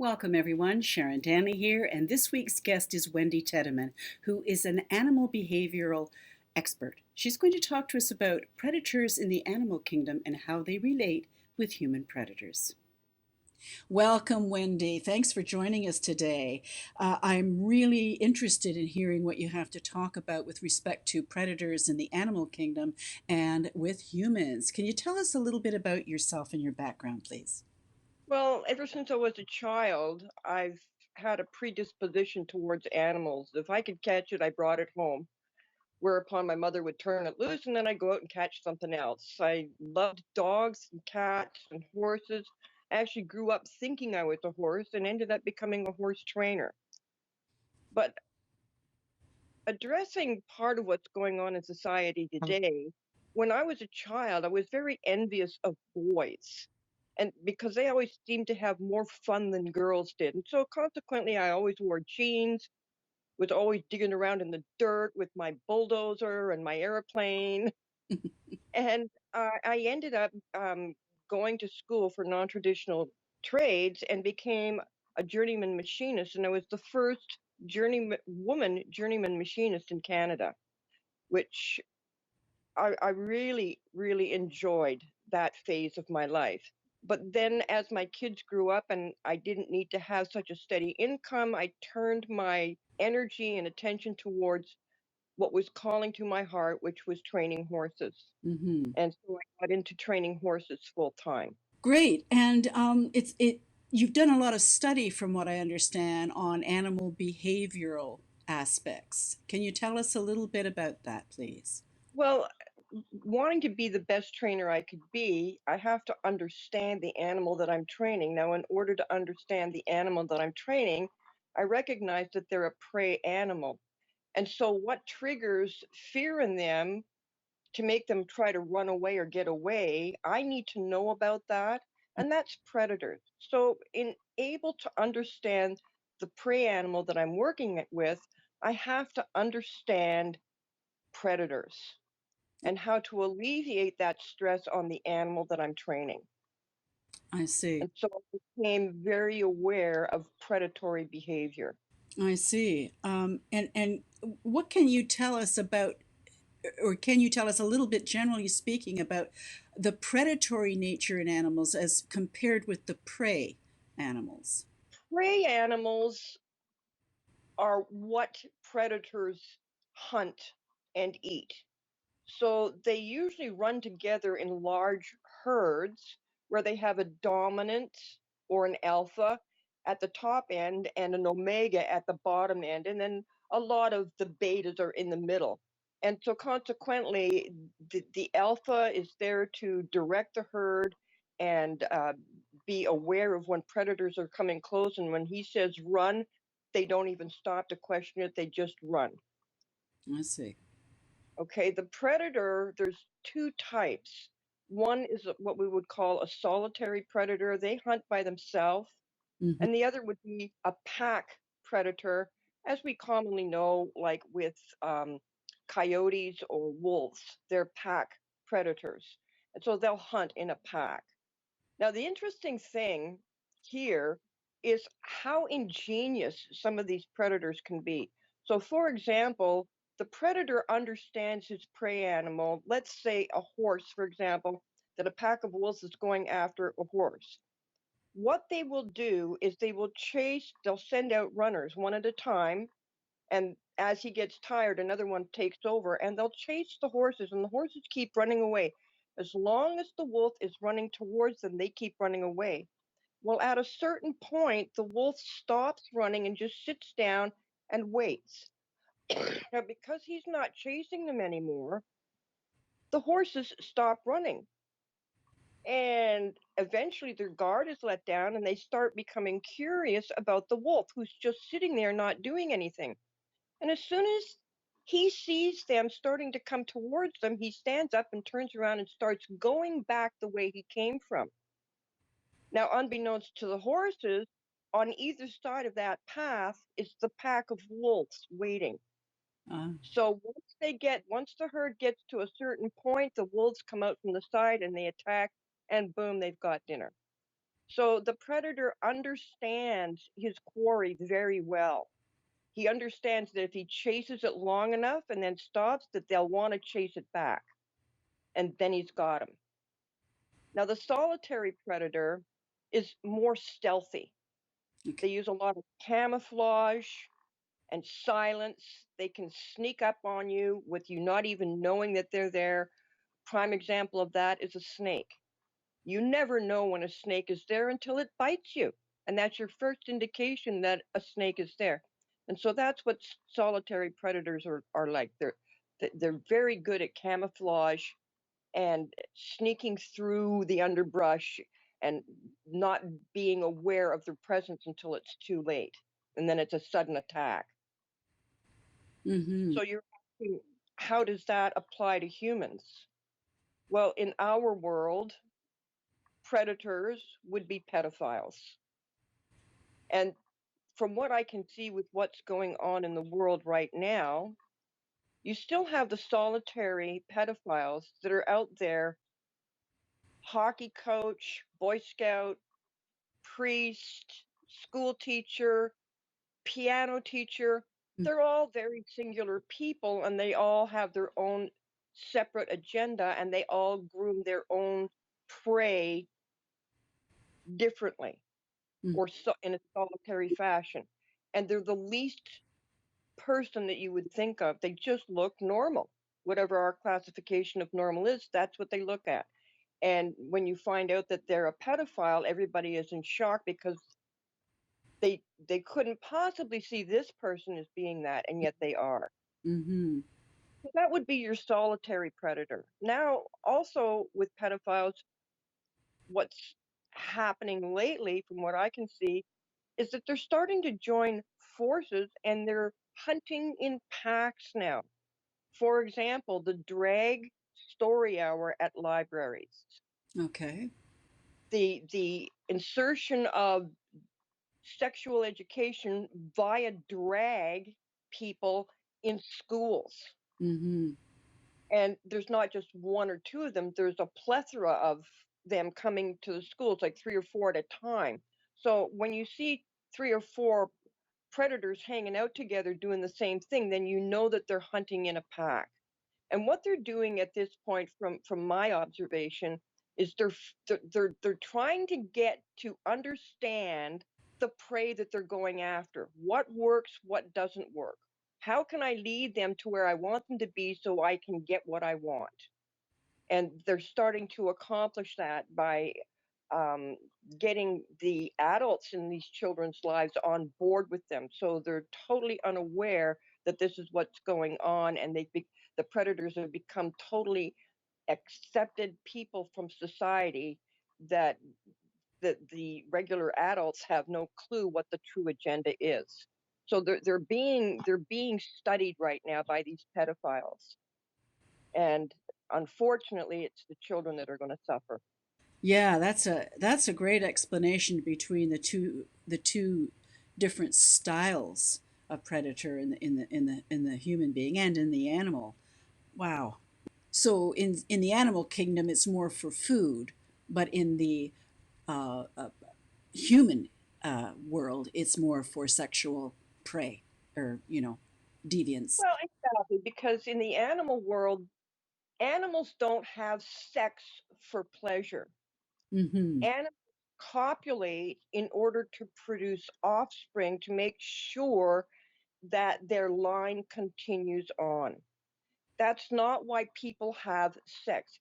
Welcome, everyone. Sharon Danley here, and this week's guest is Wendy Teddeman, who is an animal behavioral expert. She's going to talk to us about predators in the animal kingdom and how they relate with human predators. Welcome, Wendy. Thanks for joining us today. I'm really interested in hearing what you have to talk about with respect to predators in the animal kingdom and with humans. Can you tell us a little bit about yourself and your background, please? Well, ever since I was a child, I've had a predisposition towards animals. If I could catch it, I brought it home. Whereupon my mother would turn it loose and then I'd go out and catch something else. I loved dogs and cats and horses. I actually grew up thinking I was a horse and ended up becoming a horse trainer. But addressing part of what's going on in society today, when I was a child, I was very envious of boys. And because they always seemed to have more fun than girls did. And so consequently, I always wore jeans, was always digging around in the dirt with my bulldozer and my airplane. And I ended up going to school for non traditional trades and became a journeyman machinist. And I was the first journeyman machinist in Canada, which I really, really enjoyed that phase of my life. But then as my kids grew up and I didn't need to have such a steady income, I turned my energy and attention towards what was calling to my heart, which was training horses. Mhm. And so I got into training horses full time. Great. And you've done a lot of study, from what I understand, on animal behavioral aspects. Can you tell us a little bit about that, please? Well, wanting to be the best trainer I could be, I have to understand the animal that I'm training. Now, in order to understand the animal that I'm training, I recognize that they're a prey animal. And so, what triggers fear in them to make them try to run away or get away, I need to know about that. And that's predators. So, in able to understand the prey animal that I'm working with, I have to understand predators and how to alleviate that stress on the animal that I'm training. I see. And so I became very aware of predatory behavior. I see. And what can you tell us about, or can you tell us a little bit, generally speaking, about the predatory nature in animals as compared with the prey animals? Prey animals are what predators hunt and eat. So they usually run together in large herds where they have a dominant or an alpha at the top end and an omega at the bottom end. And then a lot of the betas are in the middle. And so consequently, the alpha is there to direct the herd and be aware of when predators are coming close. And when he says run, they don't even stop to question it, they just run. I see. Okay, the predator, there's two types. One is what we would call a solitary predator. They hunt by themselves. Hmm. And the other would be a pack predator, as we commonly know, like with coyotes or wolves. They're pack predators. And so they'll hunt in a pack. Now, the interesting thing here is how ingenious some of these predators can be. So, for example, the predator understands his prey animal, let's say a horse, for example, that a pack of wolves is going after a horse. What they will do is they will chase, they'll send out runners one at a time. And as he gets tired, another one takes over and they'll chase the horses, and the horses keep running away. As long as the wolf is running towards them, they keep running away. Well, at a certain point, the wolf stops running and just sits down and waits. Now, because he's not chasing them anymore, the horses stop running. And eventually their guard is let down and they start becoming curious about the wolf who's just sitting there not doing anything. And as soon as he sees them starting to come towards them, he stands up and turns around and starts going back the way he came from. Now, unbeknownst to the horses, on either side of that path is the pack of wolves waiting. Uh, So once the herd gets to a certain point, the wolves come out from the side and they attack, and boom, they've got dinner. So the predator understands his quarry very well. He understands that if he chases it long enough and then stops, that they'll want to chase it back, and then he's got him. Now, the solitary predator is more stealthy. Okay. They use a lot of camouflage and silence. They can sneak up on you with you not even knowing that they're there. Prime example of that is a snake. You never know when a snake is there until it bites you. And that's your first indication that a snake is there. And so that's what solitary predators are like. They're very good at camouflage and sneaking through the underbrush and not being aware of their presence until it's too late. And then it's a sudden attack. Mm-hmm. So you're asking, how does that apply to humans? Well, in our world, predators would be pedophiles. And from what I can see with what's going on in the world right now, you still have the solitary pedophiles that are out there, hockey coach, Boy Scout, priest, school teacher, piano teacher. They're all very singular people and they all have their own separate agenda and they all groom their own prey differently Mm-hmm. or so in a solitary fashion. And they're the least person that you would think of. They just look normal. Whatever our classification of normal is, that's what they look at. And when you find out that they're a pedophile, everybody is in shock because they couldn't possibly see this person as being that, and yet they are. Mm-hmm. So that would be your solitary predator. Now, also with pedophiles, what's happening lately, from what I can see, is that they're starting to join forces and they're hunting in packs now. For example, the drag story hour at libraries, Okay. the insertion of sexual education via drag people in schools. Mm-hmm. And there's not just one or two of them, there's a plethora of them coming to the schools, like three or four at a time. So when you see three or four predators hanging out together doing the same thing, then you know that they're hunting in a pack. And what they're doing at this point, from my observation, is they're trying to get to understand the prey that they're going after. What works, what doesn't work. How can I lead them to where I want them to be so I can get what I want? And they're starting to accomplish that by um, getting the adults in these children's lives on board with them, so they're totally unaware that this is what's going on, and the predators have become totally accepted people from society that the regular adults have no clue what the true agenda is. So they're being studied right now by these pedophiles, and unfortunately, it's the children that are going to suffer. Yeah, that's a great explanation between the two different styles of predator in the human being and in the animal. Wow. So in the animal kingdom, it's more for food, but in the human world, it's more for sexual prey or deviance. Well, exactly, because in the animal world, animals don't have sex for pleasure. Mm-hmm. Animals copulate in order to produce offspring to make sure that their line continues on. That's not why people have sex.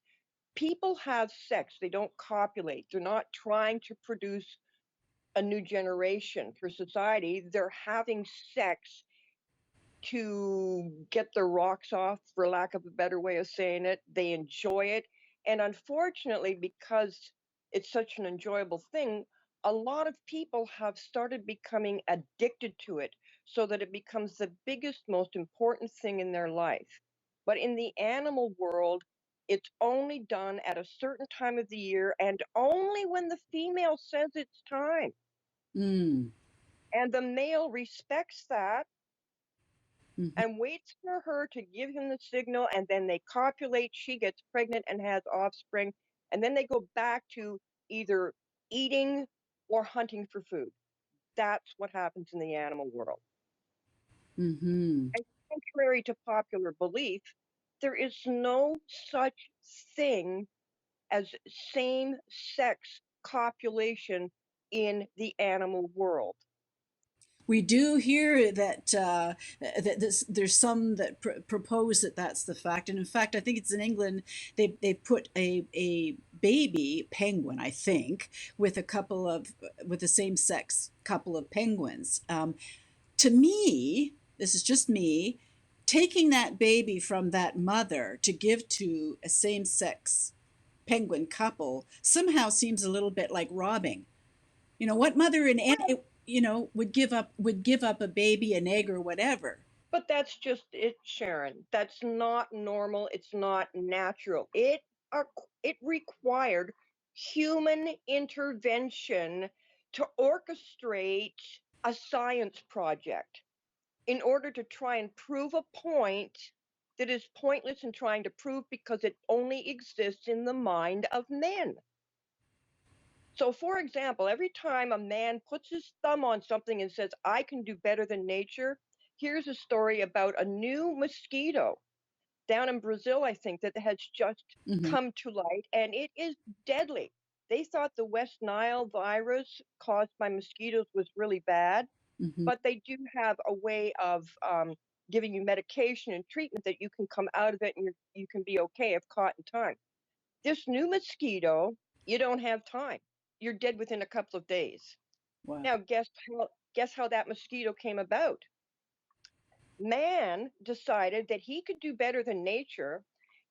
People have sex, they don't copulate. They're not trying to produce a new generation for society. They're having sex to get their rocks off, for lack of a better way of saying it. They enjoy it. And unfortunately, because it's such an enjoyable thing, a lot of people have started becoming addicted to it so that it becomes the biggest, most important thing in their life. But in the animal world, it's only done at a certain time of the year and only when the female says it's time. Mm. And the male respects that Mm-hmm. and waits for her to give him the signal, and then they copulate, she gets pregnant and has offspring, and then they go back to either eating or hunting for food. That's what happens in the animal world. Mm-hmm. And contrary to popular belief, there is no such thing as same sex copulation in the animal world. We do hear that there's some that propose that that's the fact, and in fact, I think it's in England. They put a baby penguin, I think, with a couple of with the same sex couple of penguins. To me, this is just me, taking that baby from that mother to give to a same sex penguin couple somehow seems a little bit like robbing. What mother in would give up a baby, an egg, or whatever? But that's just it, Sharon. That's not normal. It's not natural. It required human intervention to orchestrate a science project in order to try and prove a point that is pointless in trying to prove because it only exists in the mind of men. So, for example, every time a man puts his thumb on something and says, I can do better than nature, here's a story about a new mosquito down in Brazil, I think, that has just Mm-hmm. come to light, and it is deadly. They thought the West Nile virus caused by mosquitoes was really bad, Mm-hmm. but they do have a way of giving you medication and treatment that you can come out of it and you can be okay if caught in time. This new mosquito, you don't have time. You're dead within a couple of days. Wow. Now, guess how that mosquito came about? Man decided that he could do better than nature,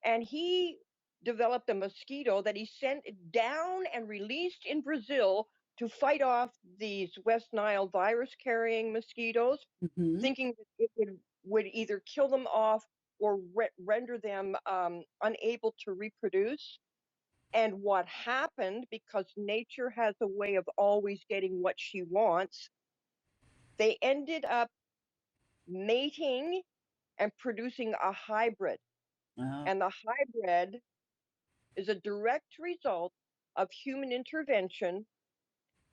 and he developed a mosquito that he sent down and released in Brazil to fight off these West Nile virus carrying mosquitoes, Mm-hmm. thinking that it would either kill them off or render them unable to reproduce. And what happened, because nature has a way of always getting what she wants, they ended up mating and producing a hybrid. Wow. And the hybrid is a direct result of human intervention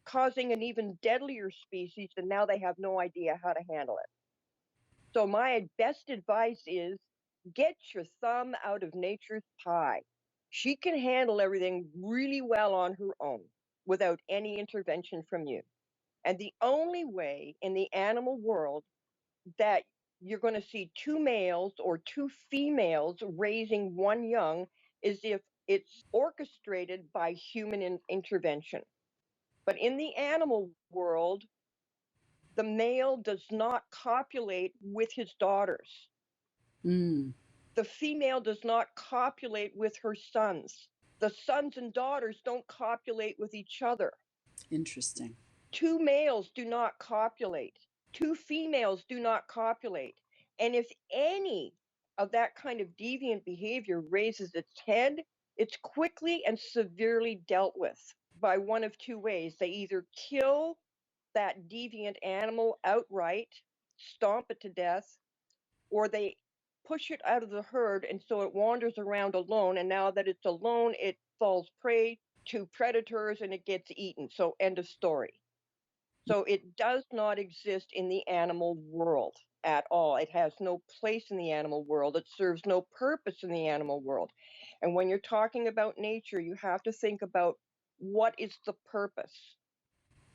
causing an even deadlier species, and now they have no idea how to handle it. So, my best advice is get your thumb out of nature's pie. She can handle everything really well on her own without any intervention from you. And the only way in the animal world that you're going to see two males or two females raising one young is if it's orchestrated by human intervention. But in the animal world, the male does not copulate with his daughters. Mm. The female does not copulate with her sons. The sons and daughters don't copulate with each other. Interesting. Two males do not copulate. Two females do not copulate. And if any of that kind of deviant behavior raises its head, it's quickly and severely dealt with by one of two ways. They either kill that deviant animal outright, stomp it to death, or they push it out of the herd and so it wanders around alone. And now that it's alone, it falls prey to predators and it gets eaten. So, end of story. So it does not exist in the animal world at all. It has no place in the animal world. It serves no purpose in the animal world. And when you're talking about nature, you have to think about what is the purpose?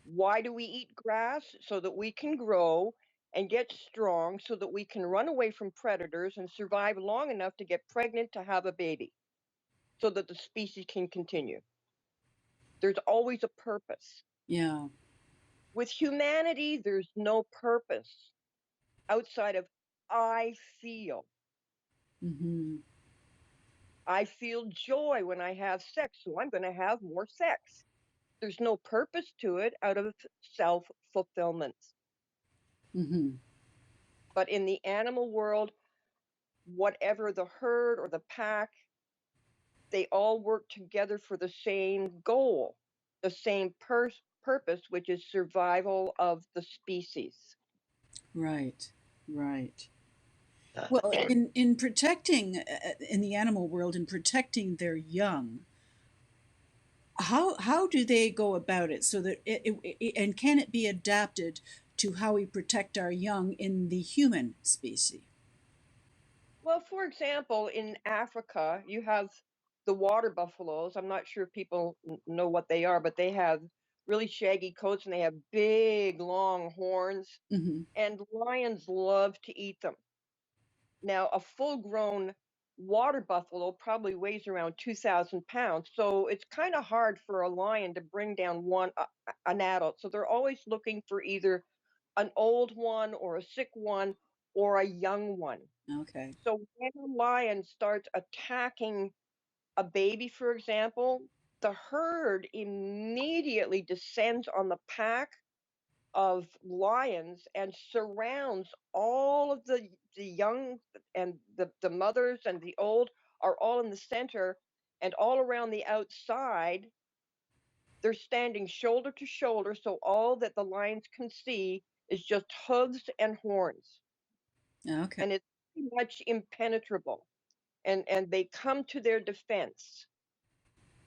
Why do we eat grass? So that we can grow and get strong, so that we can run away from predators and survive long enough to get pregnant to have a baby, so that the species can continue. There's always a purpose. Yeah. With humanity, there's no purpose outside of I feel. Mm-hmm. I feel joy when I have sex, so I'm going to have more sex. There's no purpose to it out of self fulfillment. Mm-hmm. But in the animal world, whatever the herd or the pack, they all work together for the same goal, the same purpose, which is survival of the species. Right. Right. Well, in protecting in the animal world, in protecting their young, how do they go about it so that and can it be adapted to how we protect our young in the human species? Well, for example, in Africa, you have the water buffaloes. I'm not sure if people know what they are, but they have really shaggy coats and they have big, long horns, Hmm. and lions love to eat them. Now, a full-grown water buffalo probably weighs around 2,000 pounds, so it's kind of hard for a lion to bring down an adult. So they're always looking for either an old one or a sick one or a young one. Okay. So when a lion starts attacking a baby, for example, the herd immediately descends on the pack of lions and surrounds all of the young, and the mothers and the old are all in the center, and all around the outside they're standing shoulder to shoulder, so all that the lions can see is just hooves and horns, Okay. and it's pretty much impenetrable, and they come to their defense.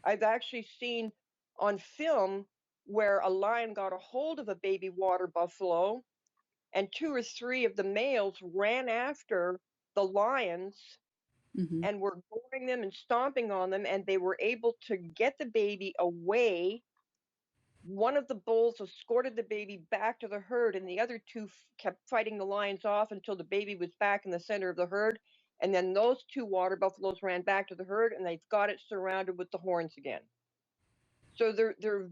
I've actually seen on film where a lion got a hold of a baby water buffalo, and two or three of the males ran after the lions Hmm. and were goring them and stomping on them, and they were able to get the baby away. One of the bulls escorted the baby back to the herd, and the other two kept fighting the lions off until the baby was back in the center of the herd. And then those two water buffaloes ran back to the herd, and they've got it surrounded with the horns again. So they're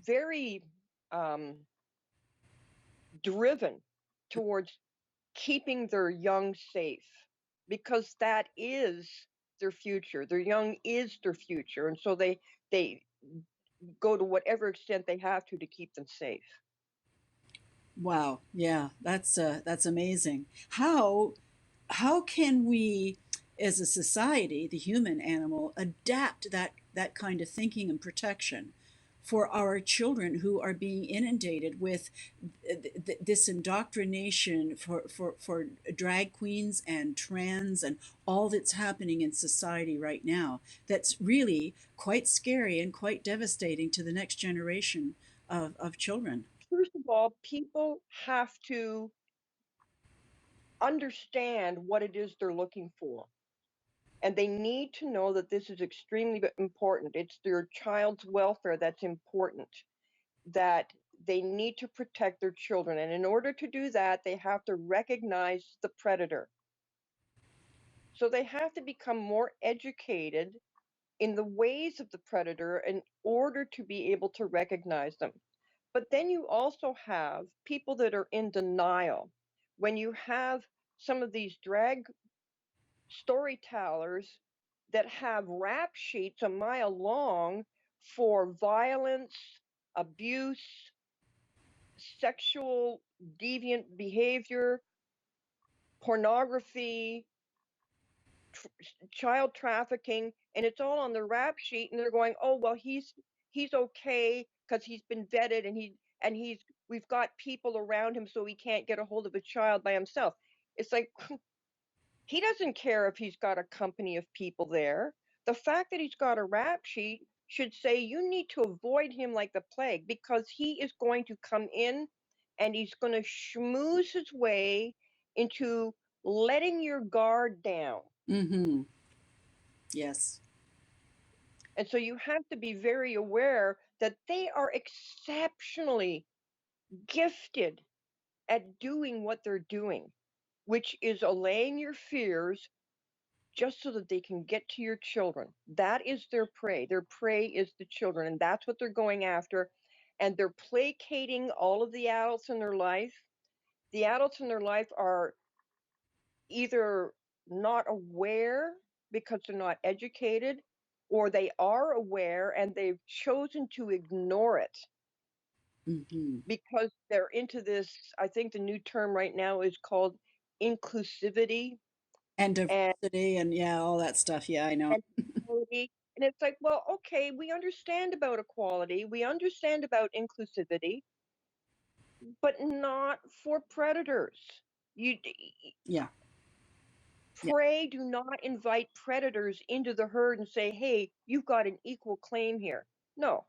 very um, driven towards keeping their young safe because that is their future. Their young is their future, and so they go to whatever extent they have to keep them safe. Wow. Yeah, that's amazing. How can we, as a society, the human animal, adapt that kind of thinking and protection for our children who are being inundated with this indoctrination for drag queens and trans and all that's happening in society right now? That's really quite scary and quite devastating to the next generation of children. First of all, people have to understand what it is they're looking for. And they need to know that this is extremely important. It's their child's welfare that's important, that they need to protect their children. And in order to do that, they have to recognize the predator. So they have to become more educated in the ways of the predator in order to be able to recognize them. But then you also have people that are in denial. When you have some of these drag storytellers that have rap sheets a mile long for violence, abuse, sexual deviant behavior, pornography, child trafficking, and it's all on the rap sheet, and they're going, "Oh, well, he's okay because he's been vetted, and he's we've got people around him, so he can't get a hold of a child by himself." It's like he doesn't care if he's got a company of people there. The fact that he's got a rap sheet should say you need to avoid him like the plague because he is going to come in and he's going to schmooze his way into letting your guard down. Mm-hmm. Yes. And so you have to be very aware that they are exceptionally gifted at doing what they're doing, which is allaying your fears just so that they can get to your children. That is their prey. Their prey is the children, and that's what they're going after. And they're placating all of the adults in their life. The adults in their life are either not aware because they're not educated, or they are aware and they've chosen to ignore it Mm-hmm. because they're into this. I think the new term right now is called inclusivity And and, diversity and yeah, all that stuff. Yeah, I know. and equality. And it's like, well, okay, we understand about equality, we understand about inclusivity, but not for predators. You, Yeah. Yeah. Prey do not invite predators into the herd and say, "Hey, you've got an equal claim here." No.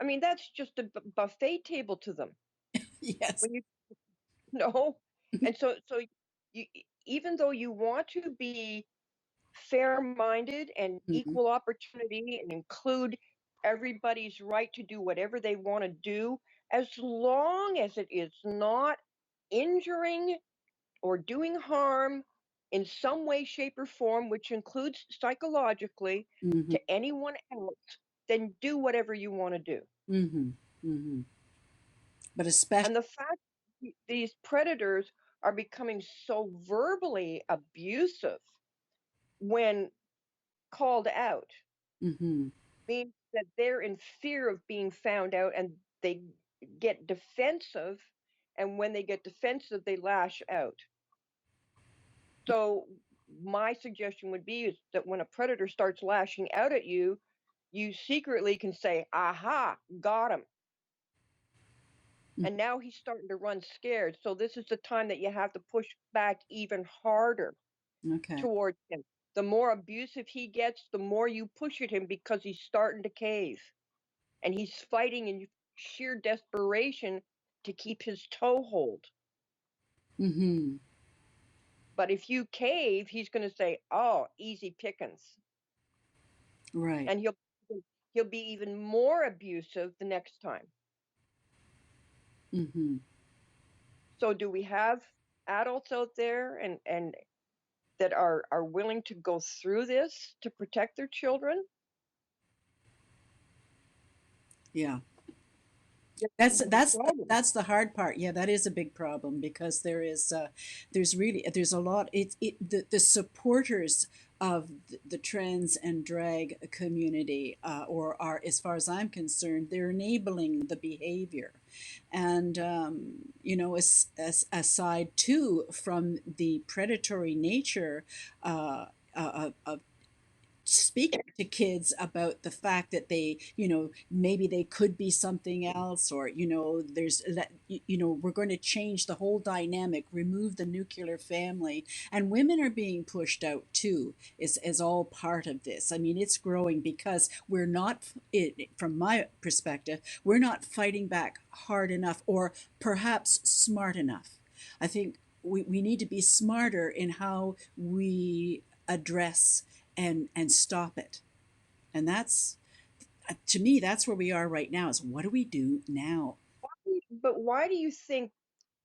I mean, that's just a buffet table to them. Yes. When you know, and so you, even though you want to be fair-minded and Mhm. equal opportunity and include everybody's right to do whatever they want to do, as long as it is not injuring or doing harm in some way, shape, or form, which includes psychologically, Mhm. to anyone else, then do whatever you want to do. Mhm. Mhm. But especially. And the fact these predators are becoming so verbally abusive when called out Mhm. means that they're in fear of being found out and they get defensive. And when they get defensive, they lash out. So, my suggestion would be is that when a predator starts lashing out at you, you secretly can say, "Aha, got him." Mm. And now he's starting to run scared. So, this is the time that you have to push back even harder Okay. towards him. The more abusive he gets, the more you push at him because he's starting to cave and he's fighting in sheer desperation to keep his toehold. Mhm. But if you cave, he's going to say, "Oh, easy pickings." Right. And he'll be even more abusive the next time. Mhm. So do we have adults out there and that are willing to go through this to protect their children? Yeah. Yes, That's it's a that's the, problem. that's the hard part. Yeah, that is a big problem because there's really there's a lot. The supporters of the trans and drag community, or are, as far as I'm concerned, they're enabling the behavior, and aside too from the predatory nature of speaking to kids about the fact that they, maybe they could be something else, or there's that, we're going to change the whole dynamic, remove the nuclear family, and women are being pushed out too, is all part of this. I mean, it's growing because we're not, from my perspective, we're not fighting back hard enough, or perhaps smart enough. I think we need to be smarter in how we address and stop it. And that's, to me, that's where we are right now, is what do we do now? But why do you think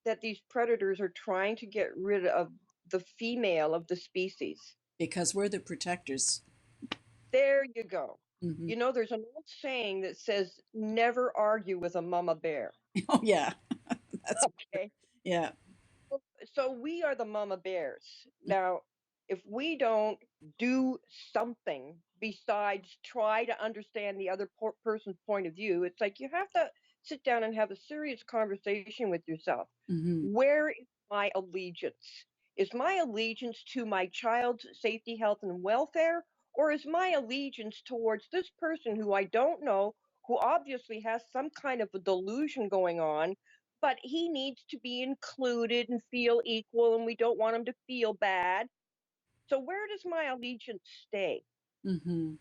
that these predators are trying to get rid of the female of the species? Because we're the protectors. There you go. Hmm. You know, there's an old saying that says, "Never argue with a mama bear." Oh yeah. That's, Okay. yeah. So we are the mama bears. Now, if we don't do something besides try to understand the other person's point of view, it's like you have to sit down and have a serious conversation with yourself. Hmm. Where is my allegiance? Is my allegiance to my child's safety, health, and welfare? Or is my allegiance towards this person who I don't know, who obviously has some kind of a delusion going on, but he needs to be included and feel equal, and we don't want him to feel bad? So, where does my allegiance stay? Hmm.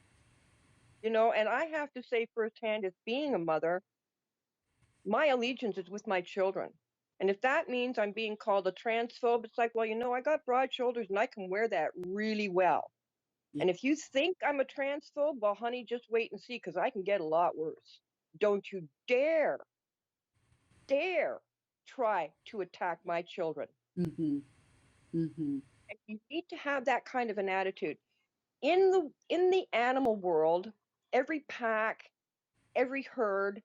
And I have to say firsthand, as being a mother, my allegiance is with my children. And if that means I'm being called a transphobe, it's like, well, I got broad shoulders and I can wear that really well. Yeah. And if you think I'm a transphobe, well, honey, just wait and see because I can get a lot worse. Don't you dare try to attack my children. Hmm. Hmm. And you need to have that kind of an attitude. In the animal world, every pack, every herd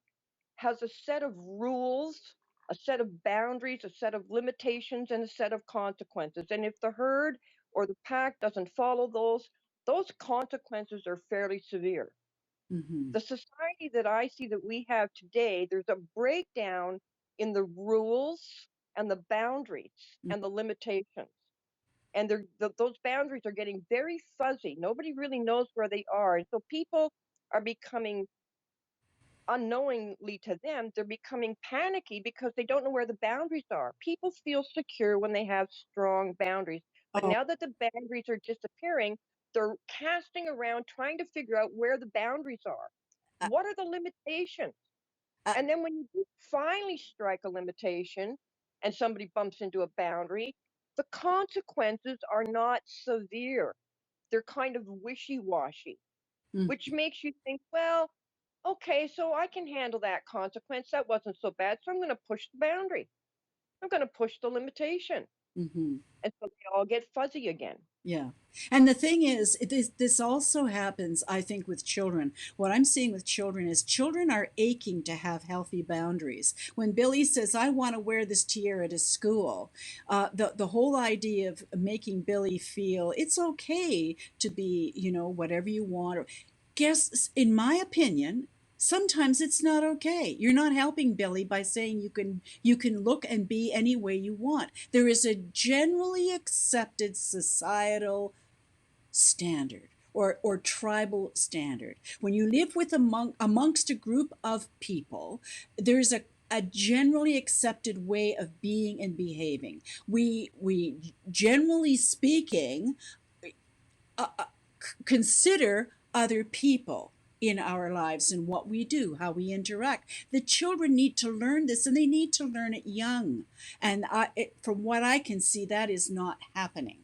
has a set of rules, a set of boundaries, a set of limitations, and a set of consequences. And if the herd or the pack doesn't follow those consequences are fairly severe. Hmm. The society that I see that we have today, there's a breakdown in the rules and the boundaries and the limitations. And those boundaries are getting very fuzzy. Nobody really knows where they are. And so people are becoming, unknowingly to them, they're becoming panicky because they don't know where the boundaries are. People feel secure when they have strong boundaries. But Oh, now that the boundaries are disappearing, they're casting around trying to figure out where the boundaries are. uh, What are the limitations? uh, And then when you do finally strike a limitation and somebody bumps into a boundary, the consequences are not severe. They're kind of wishy washy, which mm, makes you think, well, okay, so I can handle that consequence. That wasn't so bad. So I'm going to push the boundary. I'm going to push the limitation. mm-hmm. And so they all get fuzzy again. Yeah. And the thing is, this also happens, I think, with children. What I'm seeing with children is children are aching to have healthy boundaries. When Billy says, I want to wear this tiara to school, the whole idea of making Billy feel it's okay to be, whatever you want. Guess, in my opinion, sometimes it's not okay. You're not helping Billy by saying you can look and be any way you want. There is a generally accepted societal standard or tribal standard. When you live with amongst a group of people, there's a generally accepted way of being and behaving. We generally speaking consider other people in our lives and what we do, how we interact. The children need to learn this, and they need to learn it young. And from what I can see, that is not happening.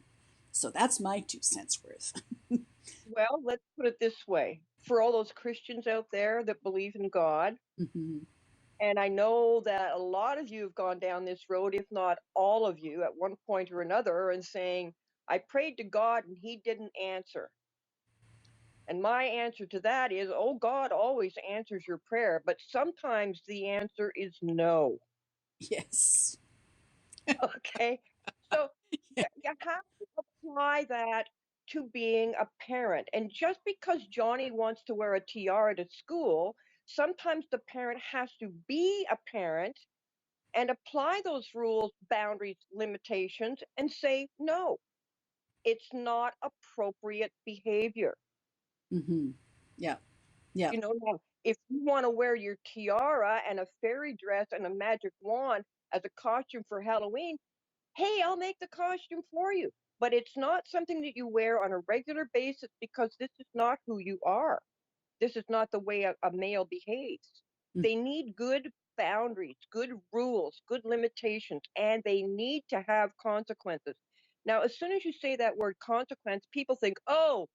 So that's my 2 cents worth. Well, let's put it this way, for all those Christians out there that believe in God, Mhm. and I know that a lot of you have gone down this road, if not all of you, at one point or another, and saying, I prayed to God and he didn't answer. And my answer to that is, oh, God always answers your prayer, but sometimes the answer is no. Yes. Okay. So you have to apply that to being a parent. And just because Johnny wants to wear a tiara to school, sometimes the parent has to be a parent and apply those rules, boundaries, limitations, and say, no, it's not appropriate behavior. Hmm. Yeah. Yeah. Now, if you want to wear your tiara and a fairy dress and a magic wand as a costume for Halloween, hey, I'll make the costume for you. But it's not something that you wear on a regular basis because this is not who you are. This is not the way a male behaves. Mm. They need good boundaries, good rules, good limitations, and they need to have consequences. Now, as soon as you say that word consequence, people think, oh,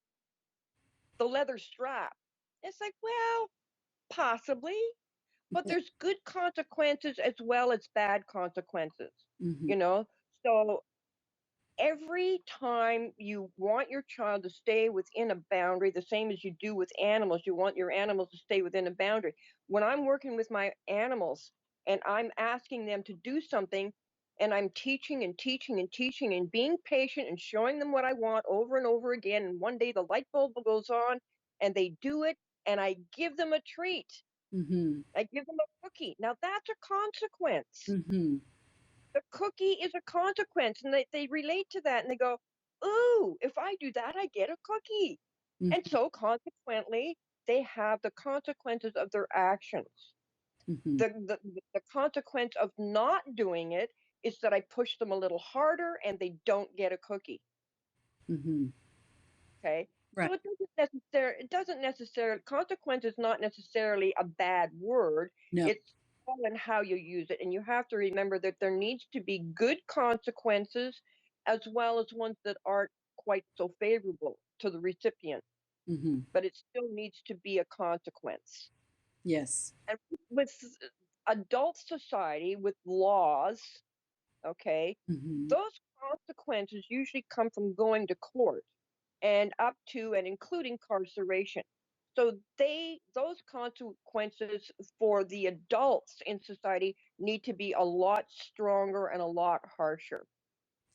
the leather strap. It's like, well, possibly, but there's good consequences as well as bad consequences, Hmm. you know? So every time you want your child to stay within a boundary, the same as you do with animals, you want your animals to stay within a boundary. When I'm working with my animals and I'm asking them to do something, and I'm teaching and teaching and teaching and being patient and showing them what I want over and over again, and one day the light bulb goes on and they do it, and I give them a treat. Hmm. I give them a cookie. Now that's a consequence. Hmm. The cookie is a consequence, and they relate to that and they go, ooh, if I do that I get a cookie. And Hmm. so consequently they have the consequences of their actions. Hmm. The consequence of not doing it is that I push them a little harder and they don't get a cookie. Hmm. Okay, Right. so it doesn't necessarily, consequence is not necessarily a bad word. No. It's all in how you use it, and you have to remember that there needs to be good consequences as well as ones that aren't quite so favorable to the recipient, Hmm. but it still needs to be a consequence. Yes. And with adult society, with laws, okay, Hmm. those consequences usually come from going to court and up to and including incarceration. So those consequences for the adults in society need to be a lot stronger and a lot harsher.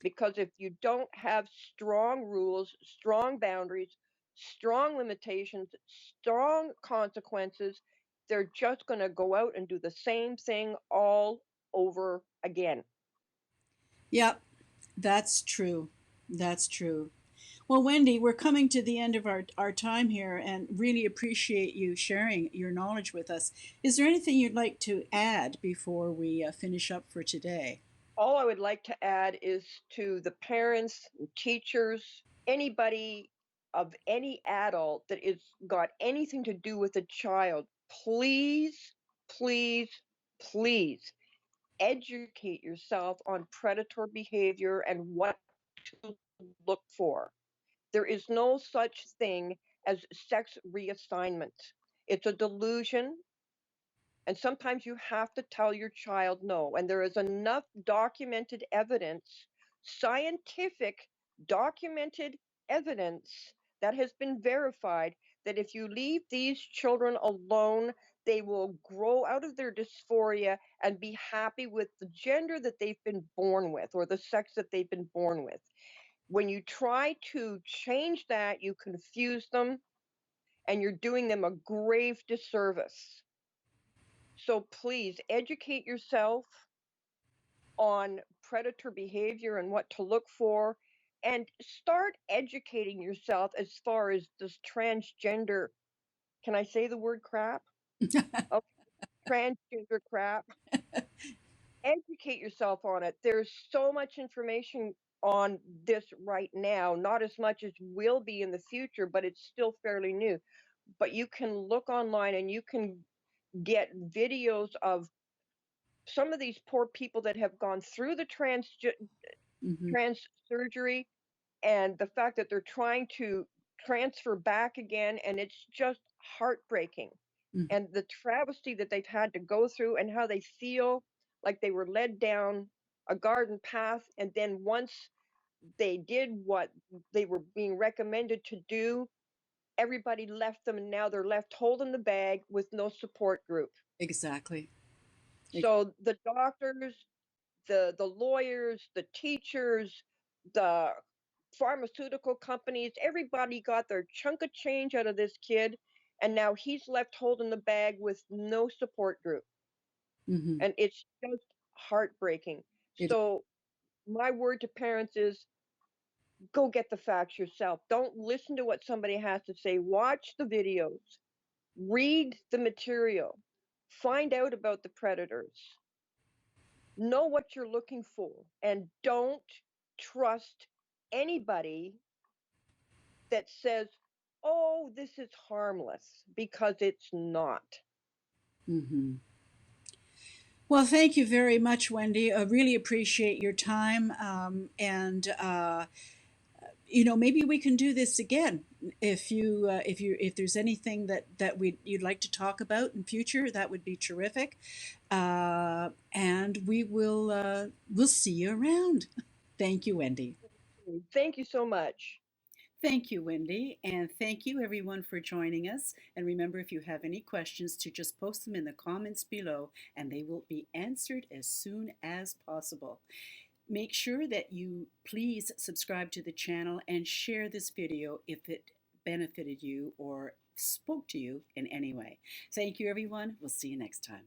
Because if you don't have strong rules, strong boundaries, strong limitations, strong consequences, they're just going to go out and do the same thing all over again. Yep. That's true. That's true. Well, Wendy, we're coming to the end of our time here and really appreciate you sharing your knowledge with us. Is there anything you'd like to add before we finish up for today? All I would like to add is to the parents, teachers, anybody of any adult that is got anything to do with a child, please, please, please educate yourself on predator behavior and what to look for. There is no such thing as sex reassignment. It's a delusion, and sometimes you have to tell your child no. And there is enough documented evidence, scientific documented evidence that has been verified that if you leave these children alone, they will grow out of their dysphoria and be happy with the gender that they've been born with or the sex that they've been born with. When you try to change that, you confuse them and you're doing them a grave disservice. So please educate yourself on predator behavior and what to look for, and start educating yourself as far as this transgender. Can I say the word crap? Oh, transgender crap. Educate yourself on it. There's so much information on this right now, not as much as will be in the future, but it's still fairly new. But you can look online and you can get videos of some of these poor people that have gone through the Hmm. trans surgery and the fact that they're trying to transfer back again, and it's just heartbreaking. And the travesty that they've had to go through and how they feel like they were led down a garden path, and then once they did what they were being recommended to do, everybody left them and now they're left holding the bag with no support group. Exactly. Ex- So the doctors, the lawyers, the teachers, the pharmaceutical companies, everybody got their chunk of change out of this kid, and now he's left holding the bag with no support group, mhm. and it's just heartbreaking. It, So my word to parents is go get the facts yourself. Don't listen to what somebody has to say. Watch the videos, read the material, find out about the predators, know what you're looking for, and don't trust anybody that says, oh, this is harmless, because it's not. mhm. Well, thank you very much, Wendy. I really appreciate your time. And maybe we can do this again. If there's anything that you'd like to talk about in future, that would be terrific. And we'll see you around. Thank you, Wendy. Thank you so much. Thank you, Wendy, and thank you everyone for joining us. And remember, if you have any questions, to just post them in the comments below, and they will be answered as soon as possible. Make sure that you please subscribe to the channel and share this video if it benefited you or spoke to you in any way. Thank you, everyone. We'll see you next time.